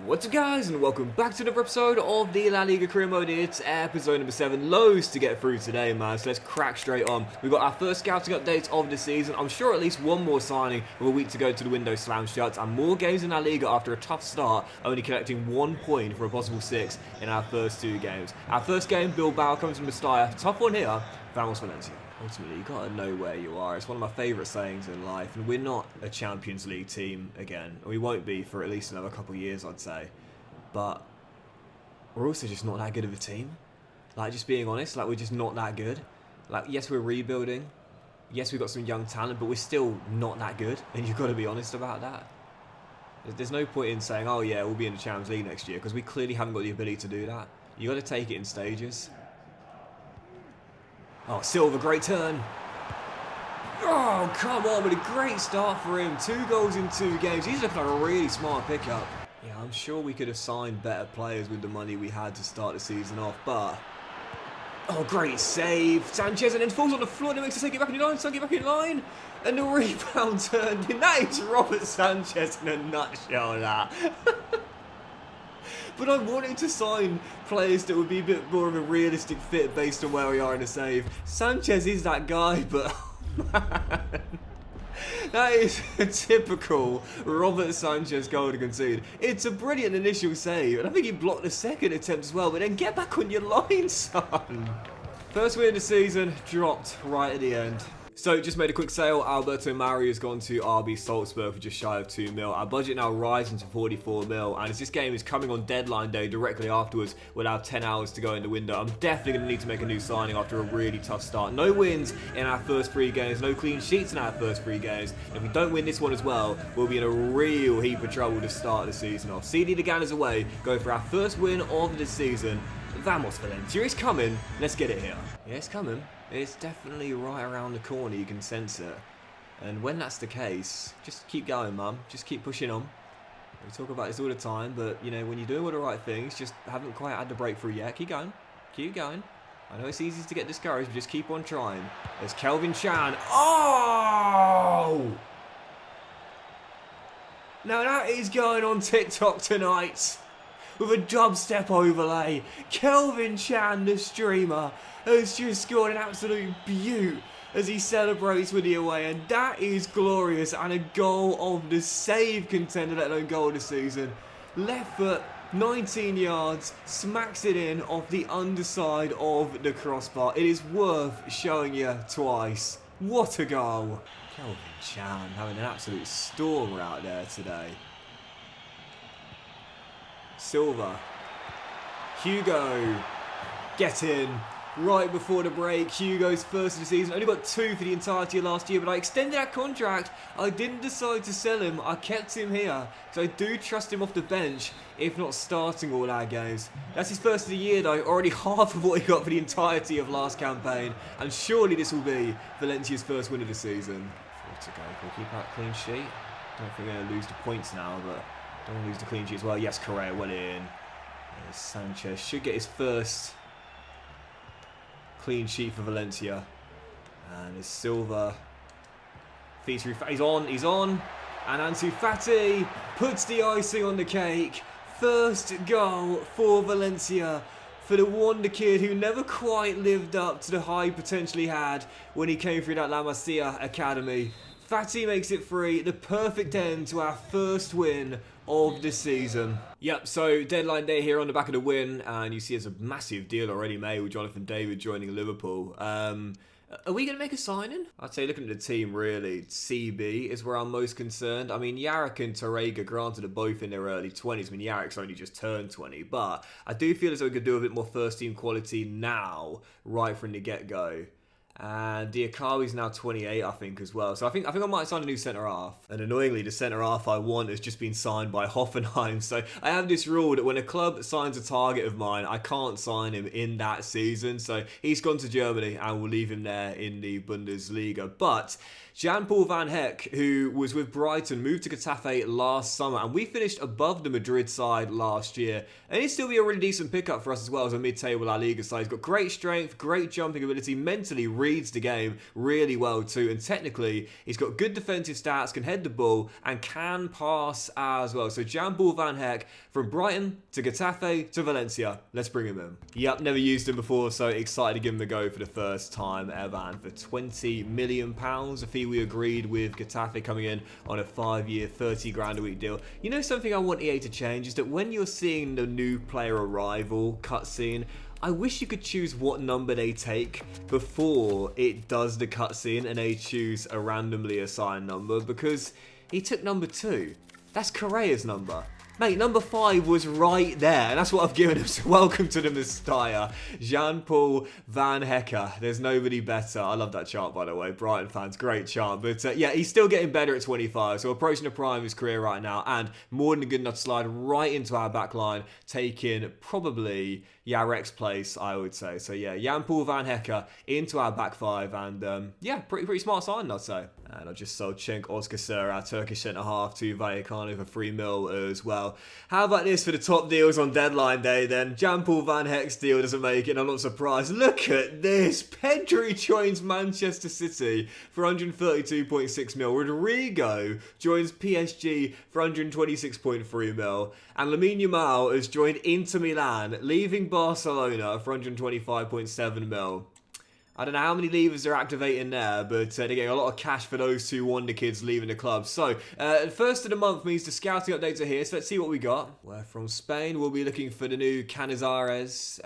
What's up guys, and welcome back to another episode of the La Liga career mode. It's episode number 7, loads to get through today, man, so let's crack straight on. We've got our first scouting updates of the season. I'm sure at least one more signing with a week to go to the window slam shut, and more games in La Liga after a tough start, only collecting 1 point for a possible 6 in our first 2 games. Our first game, Bilbao comes from Mestalla, tough one here, Vamos Valencia. Ultimately, you gotta know where you are. It's one of my favourite sayings in life, and we're not a Champions League team again. We won't be for at least another couple of years, I'd say. But we're also just not that good of a team. Like, just being honest, like, we're just not that good. Like, yes, we're rebuilding. Yes, we've got some young talent, but we're still not that good, and you've got to be honest about that. There's no point in saying, oh yeah, we'll be in the Champions League next year, because we clearly haven't got the ability to do that. You got to take it in stages. Oh, Silva, great turn. Oh, come on, what a great start for him. 2 goals in 2 games. He's looking like a really smart pickup. Yeah, I'm sure we could have signed better players with the money we had to start the season off, but... Oh, great save. Sanchez, and then falls on the floor, and it makes us get back in line, so get back in line. And the rebound turned in. That is Robert Sanchez in a nutshell, that. But I wanted to sign players that would be a bit more of a realistic fit based on where we are in the save. Sanchez is that guy, but man, that is a typical Robert Sanchez goal to concede. It's a brilliant initial save, and I think he blocked the second attempt as well, but then get back on your line, son. First win of the season, dropped right at the end. So, just made a quick sale. Alberto Mario has gone to RB Salzburg for just shy of 2 mil. Our budget now rising to 44 mil. And as this game is coming on deadline day directly afterwards, we'll have 10 hours to go in the window. I'm definitely going to need to make a new signing after a really tough start. No wins in our first 3 games. No clean sheets in our first 3 games. And if we don't win this one as well, we'll be in a real heap of trouble to start the season off. CD the Gunners away, going for our first win of the season. Vamos Valencia, it's coming. Let's get it here. Yeah, it's coming. It's definitely right around the corner, you can sense it. And when that's the case, just keep going, mum. Just keep pushing on. We talk about this all the time, but, you know, when you're doing all the right things, just haven't quite had the breakthrough yet. Keep going. Keep going. I know it's easy to get discouraged, but just keep on trying. There's Kelvin Chan. Oh! Now that is going on TikTok tonight with a dubstep overlay. Kelvin Chan, the streamer, has just scored an absolute beaut as he celebrates with the away, and that is glorious, and a goal of the save contender, let alone goal of the season. Left foot, 19 yards, smacks it in off the underside of the crossbar. It is worth showing you twice. What a goal. Kelvin Chan having an absolute stormer out there today. Silva, Hugo, get in. Right before the break, Hugo's first of the season. Only got 2 for the entirety of last year, but I extended that contract. I didn't decide to sell him. I kept him here, so I do trust him off the bench, if not starting all our games. That's his first of the year, though. Already half of what he got for the entirety of last campaign, and surely this will be Valencia's first win of the season. 4 to go. Can we keep that clean sheet? Don't think we're going to lose the points now, but don't want to lose the clean sheet as well. Yes, Correa, well in. There's Sanchez. Should get his first clean sheet for Valencia. And it's Silva. He's on. And Ansu Fati puts the icing on the cake. First goal for Valencia for the wonder kid who never quite lived up to the hype potentially had when he came through that La Masia Academy. Fati makes it 3, the perfect end to our first win of the season. Yep, so deadline day here on the back of the win, and you see there's a massive deal already made with Jonathan David joining Liverpool. Are we going to make a signing? I'd say looking at the team, really, CB is where I'm most concerned. I mean, Yarrick and Torreira, granted, are both in their early 20s. I mean, Yarrick's only just turned 20, but I do feel as though we could do a bit more first-team quality now, right from the get-go. And Diakawi's now 28, I think, as well. So I think I might sign a new centre-half. And annoyingly, the centre-half I want has just been signed by Hoffenheim. So I have this rule that when a club signs a target of mine, I can't sign him in that season. So he's gone to Germany, and we'll leave him there in the Bundesliga. But Jan-Paul van Heck, who was with Brighton, moved to Getafe last summer, and we finished above the Madrid side last year. And he'd still be a really decent pickup for us as well as a mid-table La Liga side. He's got great strength, great jumping ability, mentally reads the game really well too, and technically he's got good defensive stats, can head the ball, and can pass as well. So Jan-Paul van Hecke from Brighton to Getafe to Valencia. Let's bring him in. Yep, never used him before, so excited to give him a go for the first time ever. And for £20 million, a fee we agreed with Getafe, coming in on a 5-year, 30 grand a week deal. You know, something I want EA to change is that when you're seeing the new player arrival cutscene, I wish you could choose what number they take before it does the cutscene and they choose a randomly assigned number, because he took number 2. That's Correa's number. Mate, number 5 was right there, and that's what I've given him. So welcome to the Messiah, Jan-Paul van Hecke. There's nobody better. I love that chant, by the way. Brighton fans, great chant. But yeah, he's still getting better at 25, so approaching the prime of his career right now, and more than good enough to slide right into our back line, taking probably Yarek's place, I would say. So yeah, Jan-Paul van Hecke into our back 5, and yeah, pretty smart sign, I'd say. And I just sold Cenk Özkasır, our Turkish centre-half, to Vallecano for 3 mil as well. How about this for the top deals on deadline day then? Jan-Paul van Hecke's deal doesn't make it, and I'm not surprised. Look at this. Pedri joins Manchester City for 132.6 mil. Rodrigo joins PSG for 126.3 mil. And Lamine Yamal has joined Inter Milan, leaving Barcelona for 125.7 mil. I don't know how many levers they're activating there, but they're getting a lot of cash for those 2 wonder kids leaving the club. So, first of the month means the scouting updates are here, so let's see what we got. We're from Spain. We'll be looking for the new Canizares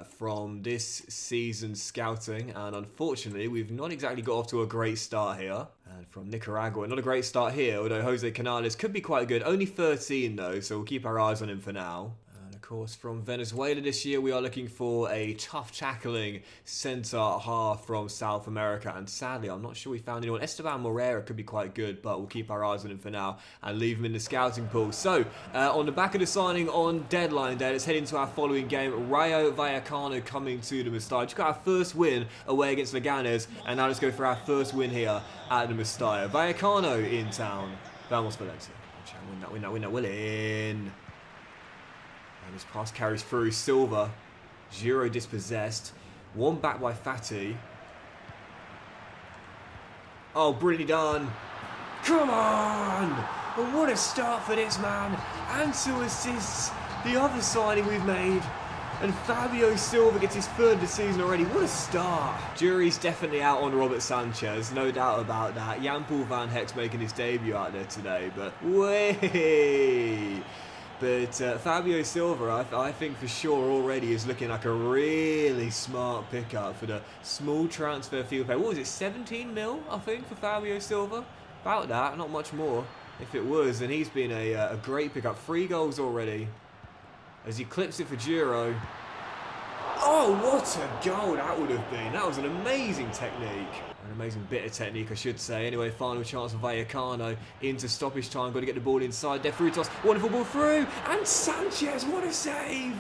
from this season's scouting, and unfortunately, we've not exactly got off to a great start here. And from Nicaragua, not a great start here, although Jose Canales could be quite good. Only 13 though, so we'll keep our eyes on him for now. Of course, from Venezuela this year, we are looking for a tough tackling centre half from South America, and sadly, I'm not sure we found anyone. Esteban Moreira could be quite good, but we'll keep our eyes on him for now and leave him in the scouting pool. So, on the back of the signing on deadline day, let's head into our following game. Rayo Vallecano coming to the Mestalla. Just got our first win away against Leganes, and now let's go for our first win here at the Mestalla. Vallecano in town. Vamos Valencia. Win that, will in. And his pass carries through. Silva. Giro dispossessed. One back by Fati. Oh, brilliantly done. Come on! Well, what a start for this man. And 2 assists. The other signing we've made. And Fabio Silva gets his 3rd of the season already. What a start. Jury's definitely out on Robert Sanchez. No doubt about that. Jan-Paul van Hecke's making his debut out there today. But wait. But Fabio Silva, I think for sure already is looking like a really smart pickup for the small transfer field pay. What was it, 17 mil, I think, for Fabio Silva? About that, not much more. If it was, then he's been a great pickup. 3 goals already as he clips it for Giro. Oh, what a goal that would have been. That was an amazing technique. An amazing bit of technique, I should say. Anyway, final chance for Vallecano into stoppage time. Got to get the ball inside there. Frutos, wonderful ball through. And Sanchez, what a save.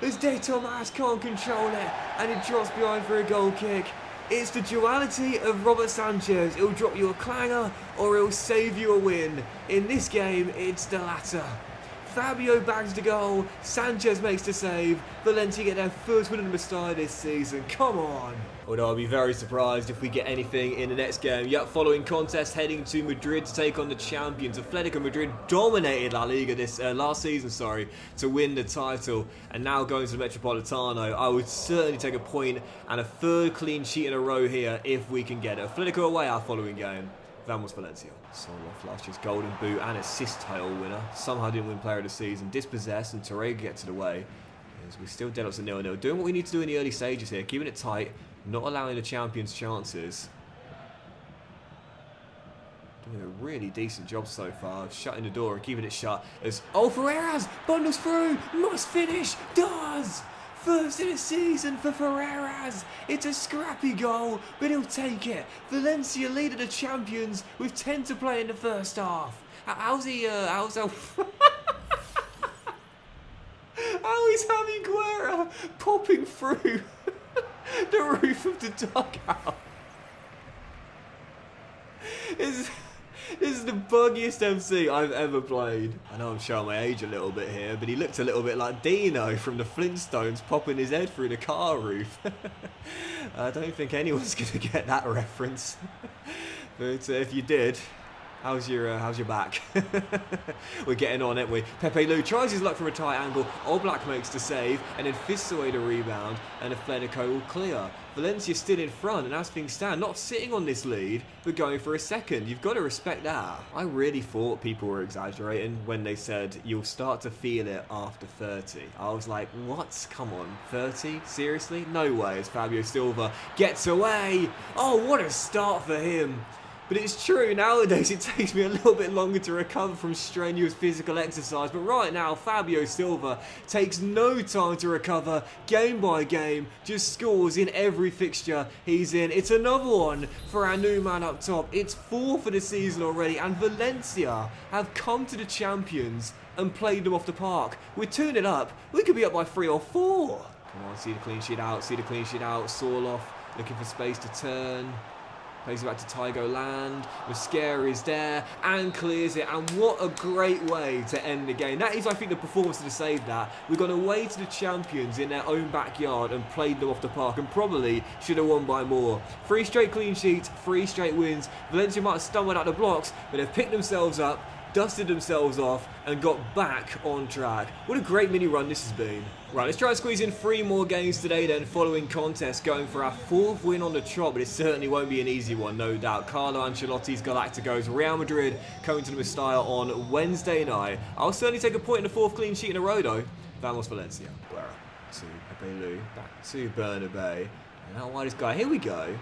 As De Tomas can't control it. And it drops behind for a goal kick. It's the duality of Robert Sanchez. He'll drop you a clanger or he'll save you a win. In this game, it's the latter. Fabio bags the goal, Sanchez makes the save, Valencia get their first win in the Mestalla this season, come on! Although I'll be very surprised if we get anything in the next game. Yep, following contest, heading to Madrid to take on the champions. Atletico Madrid dominated La Liga this last season, to win the title, and now going to the Metropolitano. I would certainly take a point and a 3rd clean sheet in a row here if we can get it. Atletico away our following game. Vamos Valencia. Soloff last year's golden boot and assist title winner. Somehow didn't win player of the season. Dispossessed, and Thierry gets it away. As we're still dead up to 0-0. Doing what we need to do in the early stages here. Keeping it tight. Not allowing the champions chances. Doing a really decent job so far of shutting the door and keeping it shut. As Ferreras bundles through. Must finish. Does. First in the season for Ferreras. It's a scrappy goal, but he'll take it. Valencia lead the champions with 10 to play in the first half. How's he, how is Javi Guerra popping through the roof of the dugout? This is the buggiest MC I've ever played. I know I'm showing my age a little bit here, but he looked a little bit like Dino from the Flintstones popping his head through the car roof. I don't think anyone's going to get that reference. But if you did, how's your back? We're getting on, aren't we? Pepe Lu tries his luck from a tight angle. Oblak makes the save and then fists away the rebound, and Atletico will clear. Valencia still in front, and as things stand, not sitting on this lead, but going for a second. You've got to respect that. I really thought people were exaggerating when they said you'll start to feel it after 30. I was like, what? Come on, 30? Seriously? No way, as Fabio Silva gets away. Oh, what a start for him. But it's true, nowadays it takes me a little bit longer to recover from strenuous physical exercise. But right now, Fabio Silva takes no time to recover, game by game, just scores in every fixture he's in. It's another one for our new man up top. It's 4 for the season already, and Valencia have come to the champions and played them off the park. We're 2-0 up. We could be up by 3 or 4. Come on, see the clean sheet out, Sorloth looking for space to turn. Plays it back to Tygo Land. Mosquera is there and clears it. And what a great way to end the game. That is, I think, the performance to save that. We've gone away to the champions in their own backyard and played them off the park, and probably should have won by more. 3 straight clean sheets, 3 straight wins. Valencia might have stumbled out the blocks, but they've picked themselves up, dusted themselves off, and got back on track. What a great mini run this has been. Right, let's try and squeeze in 3 more games today then, following contest, going for our 4th win on the trot, but it certainly won't be an easy one, no doubt. Carlo Ancelotti's Galacticos, Real Madrid coming to the Mestalla on Wednesday night. I'll certainly take a point in the 4th clean sheet in a row though. Vamos Valencia. To Pepe Lu, back to Bernabé. And now why this guy? Here we go.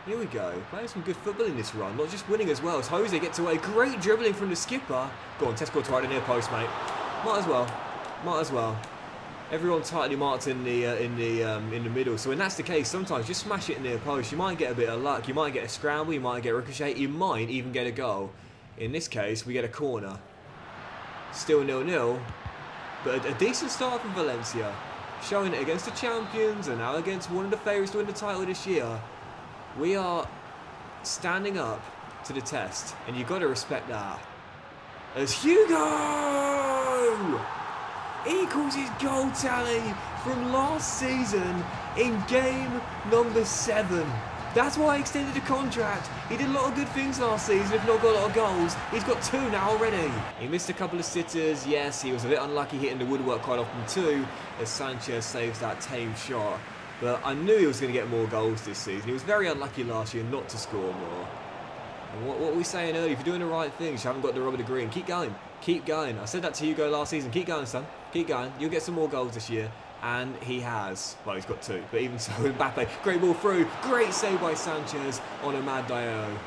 Here we go. Playing some good football in this run, not just winning as well. As Jose gets away, great dribbling from the skipper. Go on, Tesco to right the near post, mate. Might as well. Might as well. Everyone tightly marked in the middle. So when that's the case, sometimes just smash it near post. You might get a bit of luck. You might get a scramble. You might get a ricochet. You might even get a goal. In this case, we get a corner. Still 0-0, but a decent start from Valencia, showing it against the champions and now against one of the favourites to win the title this year. We are standing up to the test, and you've got to respect that. As Hugo equals his goal tally from last season in game number 7. That's why he extended the contract. He did a lot of good things last season, if not got a lot of goals. He's got 2 now already. He missed a couple of sitters. Yes, he was a bit unlucky hitting the woodwork quite often too, as Sanchez saves that tame shot. But I knew he was going to get more goals this season. He was very unlucky last year not to score more. And what were we saying earlier? If you're doing the right things, you haven't got the rub of the green. Keep going. Keep going. I said that to Hugo last season. Keep going, son. Keep going. You'll get some more goals this year. And he has. Well, he's got 2. But even so, Mbappe. Great ball through. Great save by Sanchez on a mad Diallo.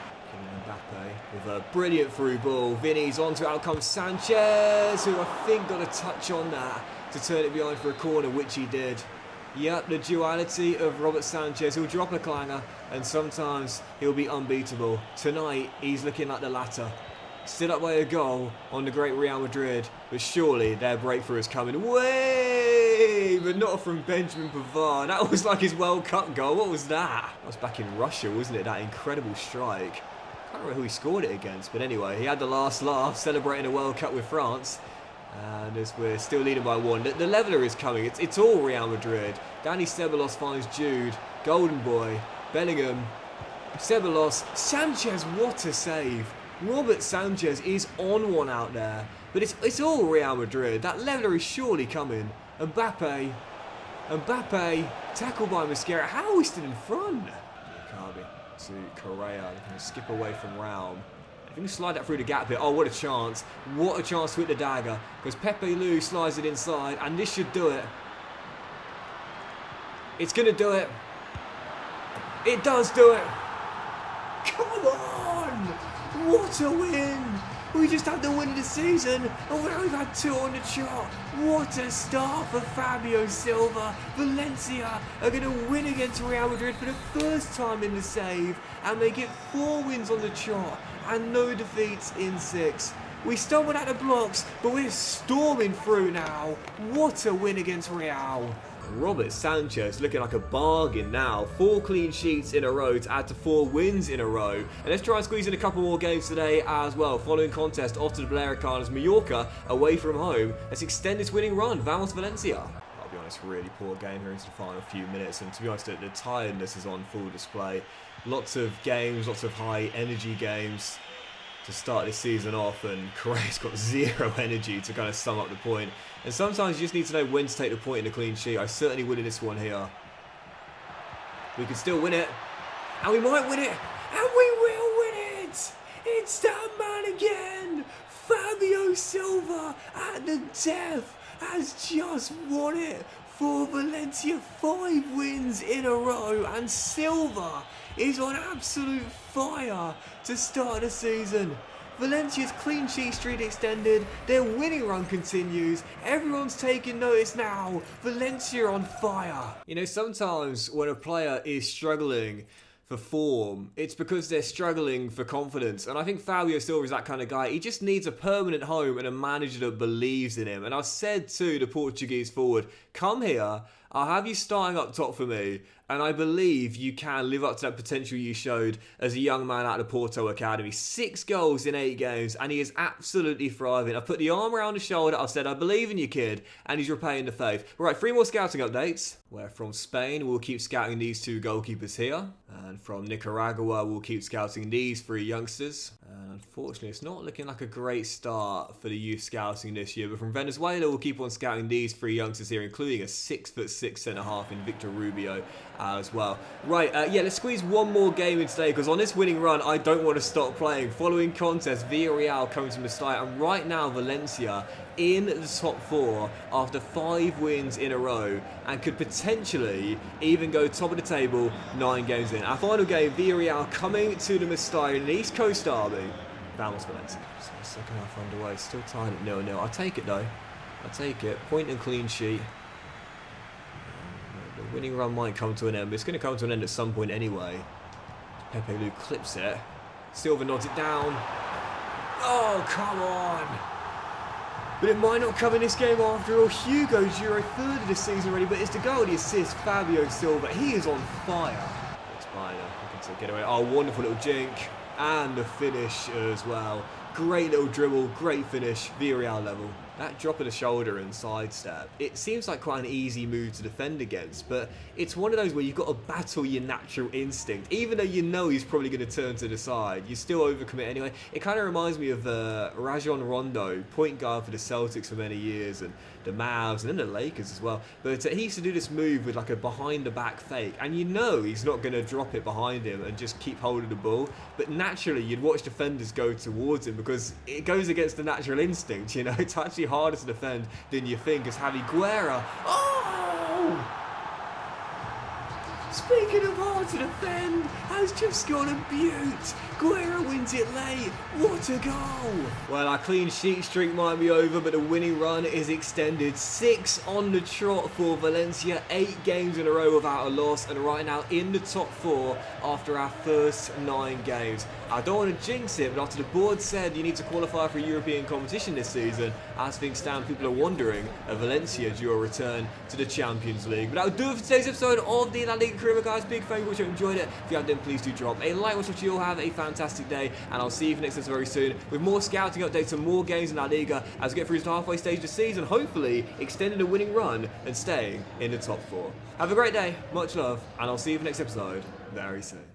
Mbappe with a brilliant through ball. Vinny's on to out comes Sanchez, who I think got a touch on that to turn it behind for a corner, which he did. Yep, the duality of Robert Sanchez. He'll drop a clanger and sometimes he'll be unbeatable. Tonight, he's looking like the latter. Still up by a goal on the great Real Madrid, but surely their breakthrough is coming. Way, but not from Benjamin Pavard. That was like his World Cup goal. What was that? That was back in Russia, wasn't it? That incredible strike. Can't remember who he scored it against, but anyway, he had the last laugh celebrating a World Cup with France. And as we're still leading by 1, the leveller is coming. It's all Real Madrid. Danny Ceballos finds Jude. Golden Boy. Bellingham. Ceballos. Sanchez, what a save. Robert Sanchez is on one out there. But it's all Real Madrid. That leveller is surely coming. Mbappe. Tackled by Mosquera. How are we still in front? Kabi to Correa. Going to skip away from Raul. Can you slide that through the gap here? Oh, what a chance. What a chance to hit the dagger. Because Pepe Lu slides it inside, and this should do it. It's going to do it. It does do it. Come on! What a win! We just had the win of the season, and we've had 2 on the trot. What a start for Fabio Silva. Valencia are going to win against Real Madrid for the first time in the save, and they get 4 wins on the trot and no defeats in 6. We stumbled at the blocks, but we're storming through now. What a win against Real. Robert Sanchez looking like a bargain now. 4 clean sheets in a row to add to 4 wins in a row. And let's try and squeeze in a couple more games today as well. Following contest off to the Balearicanas, Mallorca away from home. Let's extend this winning run. Vamos Valencia. I'll be honest, really poor game here into the final few minutes. And to be honest, the tiredness is on full display. Lots of games, lots of high energy games to start this season off, and Correa's got 0 energy to kind of sum up the point. And sometimes you just need to know when to take the point in a clean sheet. I certainly would in this one here. We can still win it, and we might win it, and we will win it! It's that man again! Fabio Silva at the death has just won it for Valencia. 5 wins in a row, and Silva is on absolute fire to start the season. Valencia's clean sheet streak extended, their winning run continues, everyone's taking notice now, Valencia on fire. You know, sometimes when a player is struggling for form, it's because they're struggling for confidence. And I think Fabio Silva is that kind of guy. He just needs a permanent home and a manager that believes in him. And I've said to the Portuguese forward, come here, I'll have you starting up top for me, and I believe you can live up to that potential you showed as a young man at the Porto Academy. 6 goals in 8 games, and he is absolutely thriving. I've put the arm around his shoulder, I've said I believe in you, kid, and he's repaying the faith. Right, 3 more scouting updates. Where from Spain, we'll keep scouting these 2 goalkeepers here. And from Nicaragua, we'll keep scouting these 3 youngsters. And unfortunately, it's not looking like a great start for the youth scouting this year. But from Venezuela, we'll keep on scouting these 3 youngsters here, including a 6'6" centre-half in Victor Rubio as well. Right, yeah, let's squeeze one more game in today, because on this winning run, I don't want to stop playing. Following contest, Villarreal coming to Mestalla, and right now, Valencia in the top 4 after 5 wins in a row, and could potentially even go top of the table 9 games in. Our final game, Villarreal coming to the Mestalla in an East Coast derby. Vamos Valencia. So second half underway, still tied at 0-0. I'll take it though. I'll take it. Point and clean sheet. The winning run might come to an end, but it's going to come to an end at some point anyway. Pepe Lu clips it. Silva nods it down. Oh, come on! But it might not come in this game after all. Hugo's Euro 3rd of the season already, but it's the goal, the assist, Fabio Silva. He is on fire. It's fine, I can get away. Oh, wonderful little jink. And the finish as well. Great little dribble, great finish, Villarreal level. That drop of the shoulder and sidestep, it seems like quite an easy move to defend against, but it's one of those where you've got to battle your natural instinct. Even though you know he's probably going to turn to the side, you still overcommit anyway. It kind of reminds me of Rajon Rondo, point guard for the Celtics for many years, and the Mavs, and then the Lakers as well. But he used to do this move with like a behind-the-back fake, and you know he's not going to drop it behind him and just keep holding the ball. But naturally, you'd watch defenders go towards him because it goes against the natural instinct, you know. It's actually harder to defend than you think, as Javi Guerra. Oh! Speaking of hard to defend, has just got a beaut. Guerra wins it late. What a goal! Well, our clean sheet streak might be over, but the winning run is extended. 6 on the trot for Valencia. 8 games in a row without a loss, and right now in the top 4 after our first 9 games. I don't want to jinx it, but after the board said you need to qualify for a European competition this season, as things stand, people are wondering if Valencia due a return to the Champions League. But that will do it for today's episode of the La Liga Career, guys. Big thank you if you enjoyed it. If you have, then please do drop a like. Watch what you all have a fantastic day, and I'll see you for next episode very soon with more scouting updates and more games in La Liga as we get through to the halfway stage of the season, hopefully extending the winning run and staying in the top 4. Have a great day, much love, and I'll see you for next episode very soon.